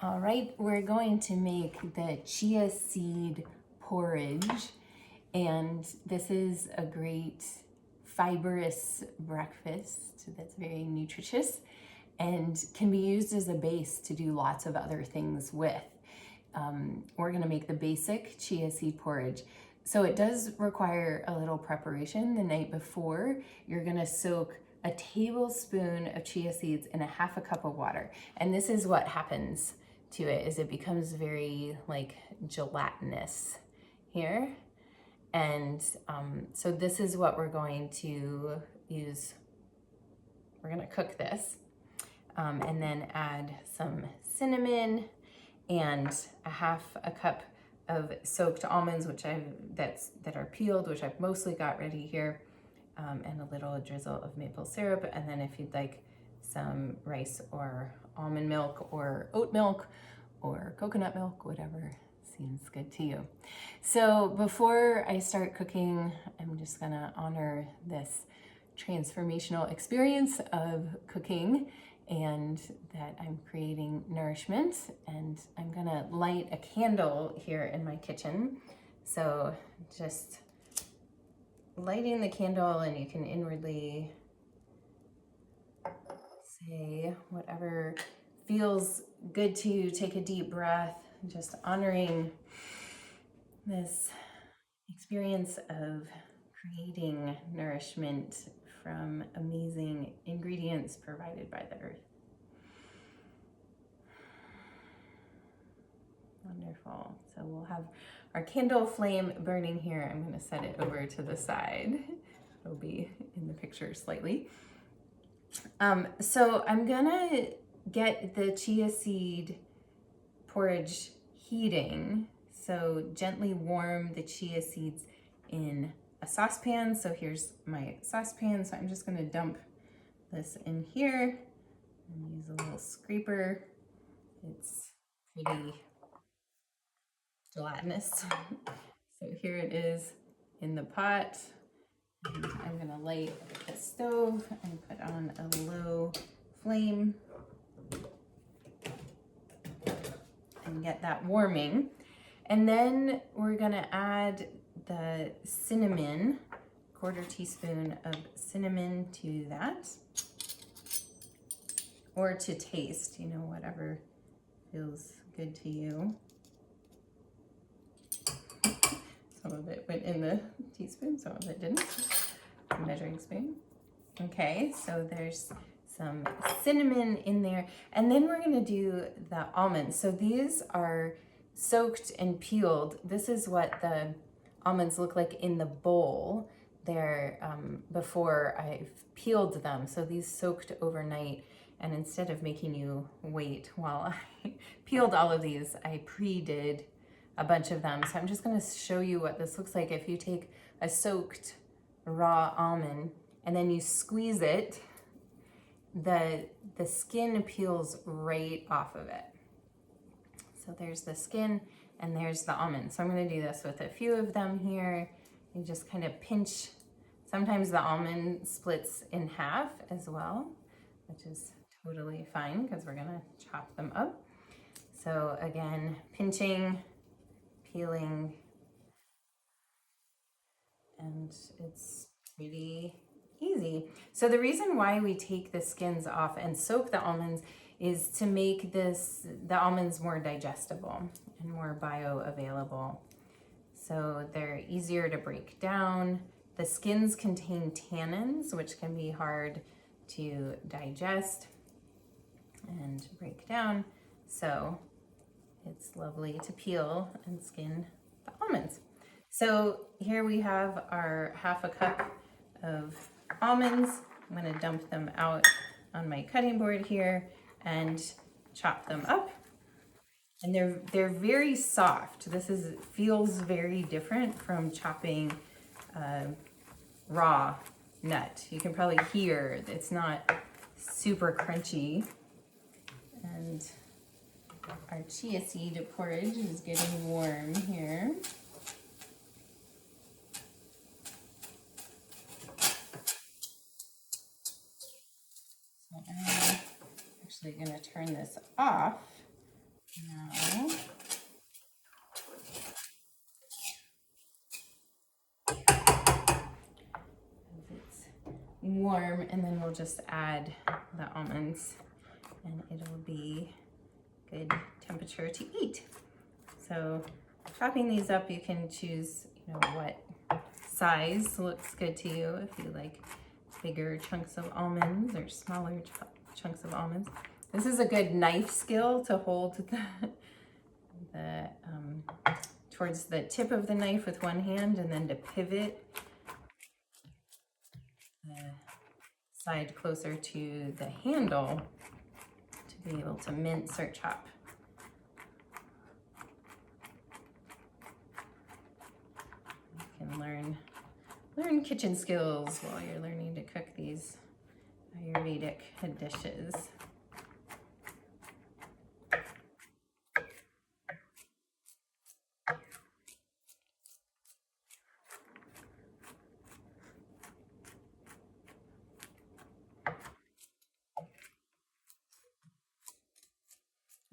All right, we're going to make the chia seed porridge, and this is a great fibrous breakfast that's very nutritious and can be used as a base to do lots of other things with. We're gonna make the basic chia seed porridge. So it does require a little preparation the night before. You're gonna soak a tablespoon of chia seeds in a half a cup of water. And this is what happens to it, is it becomes very like gelatinous here. And so this is what we're going to use. We're gonna cook this and then add some cinnamon and a half a cup of soaked almonds, which that are peeled, which I've mostly got ready here, and a little drizzle of maple syrup. And then if you'd like some rice or almond milk or oat milk or coconut milk, whatever seems good to you. So before I start cooking, I'm just gonna honor this transformational experience of cooking and that I'm creating nourishment, and I'm gonna light a candle here in my kitchen. So just lighting the candle, and you can inwardly say whatever feels good to you. Take a deep breath, just honoring this experience of creating nourishment from amazing ingredients provided by the earth. Wonderful. So we'll have our candle flame burning here. I'm going to set it over to the side. It'll be in the picture slightly. So I'm going to get the chia seed porridge heating. So gently warm the chia seeds in a saucepan. So here's my saucepan. So I'm just going to dump this in here and use a little scraper. It's pretty gelatinous. So here it is in the pot. And I'm going to light the stove and put on a low flame and get that warming. And then we're going to add the cinnamon, quarter teaspoon of cinnamon to that, or to taste, whatever feels good to you. Some of it went in the teaspoon, some of it didn't. Measuring spoon. Okay, so there's some cinnamon in there. And then we're gonna do the almonds. So these are soaked and peeled. This is what the almonds look like in the bowl there before I've peeled them. So these soaked overnight, and instead of making you wait while I peeled all of these, I pre-did a bunch of them. So I'm just gonna show you what this looks like if you take a soaked raw almond and then you squeeze it, the skin peels right off of it. So there's the skin and there's the almond. So I'm going to do this with a few of them here. You just kind of pinch. Sometimes the almond splits in half as well, which is totally fine because we're going to chop them up. So again, pinching, peeling, and it's pretty easy. So the reason why we take the skins off and soak the almonds is to make the almonds more digestible and more bioavailable. So they're easier to break down. The skins contain tannins, which can be hard to digest and break down. So it's lovely to peel and skin the almonds. So here we have our half a cup of almonds. I'm going to dump them out on my cutting board here and chop them up. And they're very soft. This feels very different from chopping raw nut. You can probably hear it's not super crunchy. And our chia seed porridge is getting warm here. So I'm actually going to turn this off Now, it's warm, and then we'll just add the almonds, and it'll be good temperature to eat. So chopping these up, you can choose, what size looks good to you. If you like bigger chunks of almonds or smaller chunks of almonds. This is a good knife skill to hold the towards the tip of the knife with one hand, and then to pivot the side closer to the handle to be able to mince or chop. You can learn kitchen skills while you're learning to cook these Ayurvedic dishes.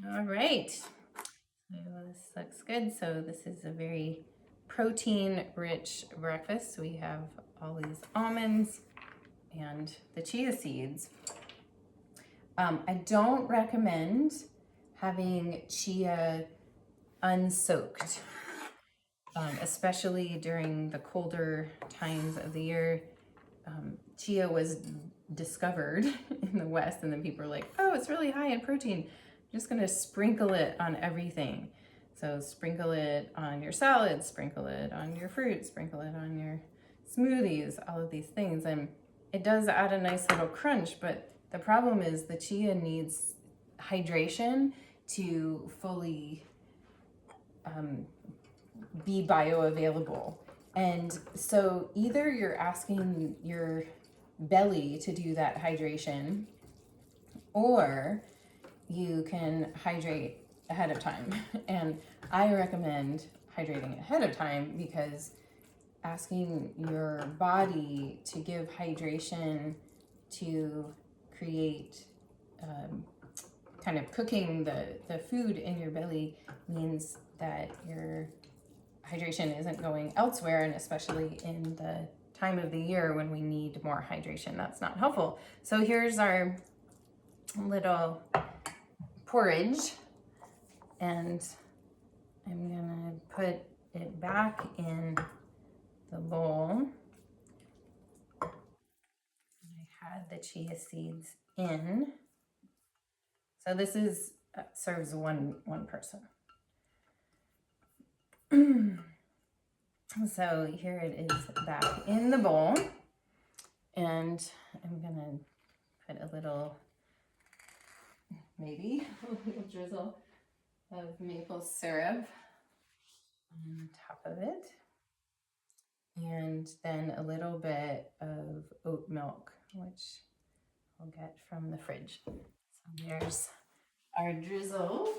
All right, so this looks good. So this is a very protein-rich breakfast. We have all these almonds and the chia seeds. I don't recommend having chia unsoaked, especially during the colder times of the year. Chia was discovered in the West, and then people are like, oh, it's really high in protein. I'm just gonna sprinkle it on everything. So sprinkle it on your salad, sprinkle it on your fruit, sprinkle it on your smoothies, all of these things. And it does add a nice little crunch, but the problem is the chia needs hydration to fully be bioavailable. And so either you're asking your belly to do that hydration, or you can hydrate ahead of time. And I recommend hydrating ahead of time, because asking your body to give hydration to create kind of cooking the food in your belly means that your hydration isn't going elsewhere, and especially in the time of the year when we need more hydration, that's not helpful. So here's our little porridge, and I'm gonna put it back in the bowl. I had the chia seeds in. So this is serves one person. So here it is back in the bowl, and I'm gonna put a little, maybe a little drizzle of maple syrup on top of it, and then a little bit of oat milk, which I'll get from the fridge. So there's our drizzle,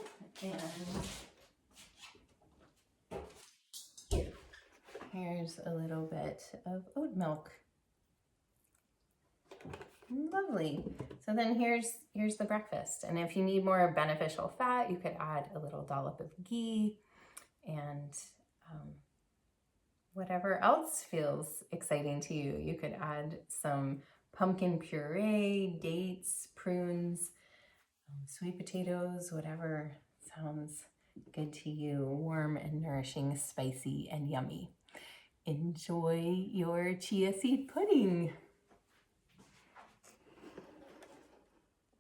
and here's a little bit of oat milk. Lovely. So then here's the breakfast. And if you need more beneficial fat, you could add a little dollop of ghee, and whatever else feels exciting to you. You could add some pumpkin puree, dates, prunes, sweet potatoes, whatever sounds good to you. Warm and nourishing, spicy and yummy. Enjoy your chia seed pudding.